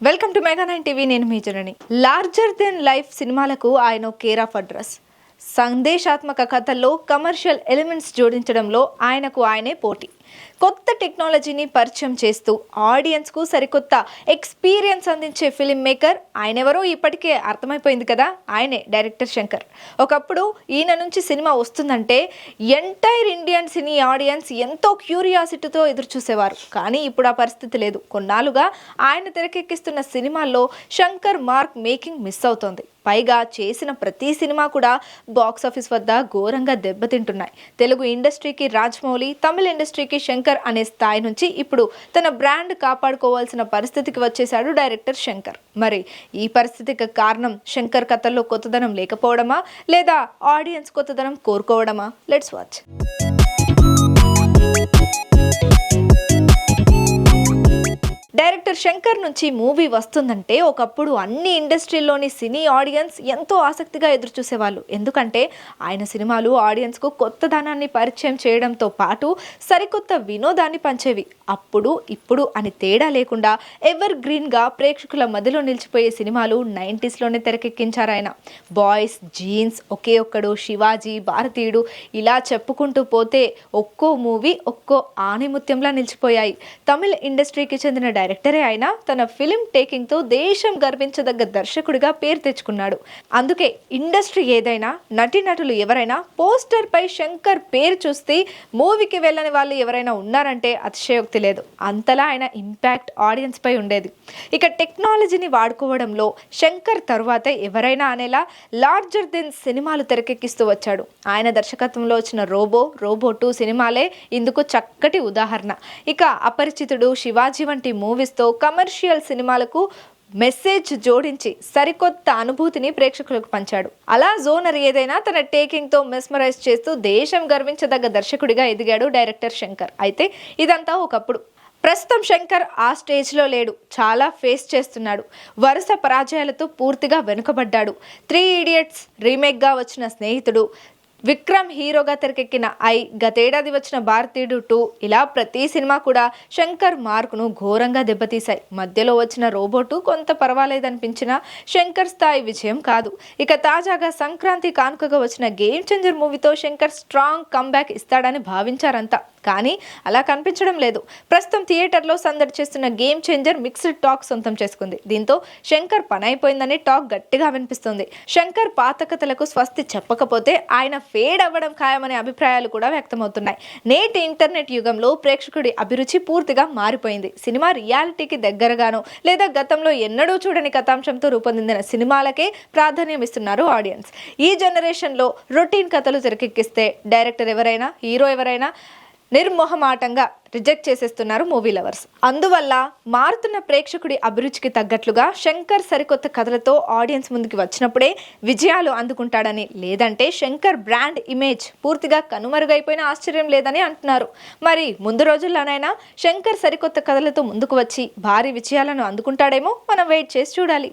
Welcome to mega 9 TV. నేను మీ జనని. Larger than life సినిమాలకు ఆయన కేర్ ఆఫ్ అడ్రస్. సందేశాత్మక కథల్లో కమర్షియల్ ఎలిమెంట్స్ జోడించడంలో ఆయనే పోటీ. కొత్త టెక్నాలజీని పరిచయం చేస్తూ ఆడియన్స్కు సరికొత్త ఎక్స్పీరియన్స్ అందించే ఫిల్మ్ మేకర్ ఆయనెవరో ఇప్పటికే అర్థమైపోయింది కదా. ఆయనే డైరెక్టర్ శంకర్. ఒకప్పుడు ఈయన నుంచి సినిమా వస్తుందంటే ఎంటైర్ ఇండియన్ సినీ ఆడియన్స్ ఎంతో క్యూరియాసిటీతో ఎదురు చూసేవారు. కానీ ఇప్పుడు ఆ పరిస్థితి లేదు. కొన్నాళ్ళుగా ఆయన తెరకెక్కిస్తున్న సినిమాల్లో శంకర్ మార్క్ మేకింగ్ మిస్ అవుతోంది. పైగా చేసిన ప్రతి సినిమా కూడా బాక్సాఫీస్ వద్ద ఘోరంగా దెబ్బతింటున్నాయి. తెలుగు ఇండస్ట్రీకి రాజమౌళి, తమిళ ఇండస్ట్రీకి శంకర్ అనే స్థాయి నుంచి ఇప్పుడు తన బ్రాండ్ కాపాడుకోవాల్సిన పరిస్థితికి వచ్చేశాడు డైరెక్టర్ శంకర్. మరి ఈ పరిస్థితికి కారణం శంకర్ కథల్లో కొత్తదనం లేకపోవడమా, లేదా ఆడియన్స్ కొత్తదనం కోరుకోవడమా? Let's watch. డైరెక్టర్ శంకర్ నుంచి మూవీ వస్తుందంటే ఒకప్పుడు అన్ని ఇండస్ట్రీల్లోని సినీ ఆడియన్స్ ఎంతో ఆసక్తిగా ఎదురు చూసేవాళ్ళు. ఎందుకంటే ఆయన సినిమాలు ఆడియన్స్కు కొత్తదనాన్ని పరిచయం చేయడంతో పాటు సరికొత్త వినోదాన్ని పంచేవి. అప్పుడు ఇప్పుడు అని తేడా లేకుండా ఎవర్ గ్రీన్గా ప్రేక్షకుల మధ్యలో నిలిచిపోయే సినిమాలు 90sలోనే తెరకెక్కించారు ఆయన. బాయ్స్, జీన్స్, ఒకే ఒక్కడు, శివాజీ, భారతీయుడు, ఇలా చెప్పుకుంటూ పోతే ఒక్కో మూవీ ఒక్కో ఆణిముత్యంలా నిలిచిపోయాయి. తమిళ ఇండస్ట్రీకి చెందిన డైరెక్టరే అయినా తన ఫిలిం టేకింగ్ తో దేశం గర్వించదగ్గ దర్శకుడిగా పేరు తెచ్చుకున్నాడు. అందుకే ఇండస్ట్రీ ఏదైనా, నటీనటులు ఎవరైనా పోస్టర్ పై శంకర్ పేరు చూస్తే మూవీకి వెళ్ళని వాళ్ళు ఎవరైనా ఉన్నారంటే అతిశయోక్తి లేదు. అంతలా ఆయన ఇంపాక్ట్ ఆడియన్స్ పై ఉండేది. ఇక టెక్నాలజీని వాడుకోవడంలో శంకర్ తరువాత ఎవరైనా అనేలా లార్జర్ దెన్ సినిమాలు తెరకెక్కిస్తూ వచ్చాడు. ఆయన దర్శకత్వంలో వచ్చిన రోబో 2 సినిమాలే ఇందుకు చక్కటి ఉదాహరణ. ఇక అపరిచితుడు, శివాజీ వంటి మూవీస్తో కమర్షియల్ సినిమాలకు మెసేజ్ జోడించి సరికొత్త అనుభూతిని ప్రేక్షకులకు పంచాడు. అలా జోనర్ ఏదైనా తన టేకింగ్ తో మెస్మరైజ్ చేస్తూ దేశం గర్వించదగ్గ దర్శకుడిగా ఎదిగాడు డైరెక్టర్ శంకర్. అయితే ఇదంతా ఒకప్పుడు. ప్రస్తుతం శంకర్ ఆ స్టేజ్లో లేడు. చాలా ఫేస్ చేస్తున్నాడు. వరుస పరాజయాలతో పూర్తిగా వెనుకబడ్డాడు. 3 Idiots రీమేక్గా వచ్చిన స్నేహితుడు, విక్రమ్ హీరోగా తెరకెక్కిన గతేడాది వచ్చిన భారతీయుడు 2, ఇలా ప్రతి సినిమా కూడా శంకర్ మార్కును ఘోరంగా దెబ్బతీశాయి. మధ్యలో వచ్చిన రోబో 2 కొంత పర్వాలేదనిపించినా శంకర్ స్థాయి విజయం కాదు. ఇక తాజాగా సంక్రాంతి కానుకగా వచ్చిన గేమ్ చేంజర్ మూవీతో శంకర్ స్ట్రాంగ్ కంబ్యాక్ ఇస్తాడని భావించారంతా. కానీ అలా కనిపించడం లేదు. ప్రస్తుతం థియేటర్లో సందడి చేస్తున్న గేమ్ చేంజర్ మిక్స్డ్ టాక్ సొంతం చేసుకుంది. దీంతో శంకర్ పని అయిపోయిందని టాక్ గట్టిగా వినిపిస్తుంది. శంకర్ పాత కథలకు స్వస్తి చెప్పకపోతే ఆయన ఫేడ్ అవ్వడం ఖాయమనే అభిప్రాయాలు కూడా వ్యక్తమవుతున్నాయి. నేటి ఇంటర్నెట్ యుగంలో ప్రేక్షకుడి అభిరుచి పూర్తిగా మారిపోయింది. సినిమా రియాలిటీకి దగ్గరగానో లేదా గతంలో ఎన్నడూ చూడని కథాంశంతో రూపొందిన సినిమాలకే ప్రాధాన్యం ఇస్తున్నారు ఆడియన్స్. ఈ జనరేషన్లో రొటీన్ కథలు తెరకెక్కిస్తే డైరెక్టర్ ఎవరైనా, హీరో ఎవరైనా నిర్మోహమాటంగా రిజెక్ట్ చేసేస్తున్నారు మూవీ లవర్స్. అందువల్ల మారుతున్న ప్రేక్షకుడి అభిరుచికి తగ్గట్లుగా శంకర్ సరికొత్త కథలతో ఆడియన్స్ ముందుకు వచ్చినప్పుడే విజయాలు అందుకుంటాడని, లేదంటే శంకర్ బ్రాండ్ ఇమేజ్ పూర్తిగా కనుమరుగైపోయిన ఆశ్చర్యం లేదని అంటున్నారు. మరి ముందు రోజుల్లోనైనా శంకర్ సరికొత్త కథలతో ముందుకు వచ్చి భారీ విజయాలను అందుకుంటాడేమో మనం వెయిట్ చేసి చూడాలి.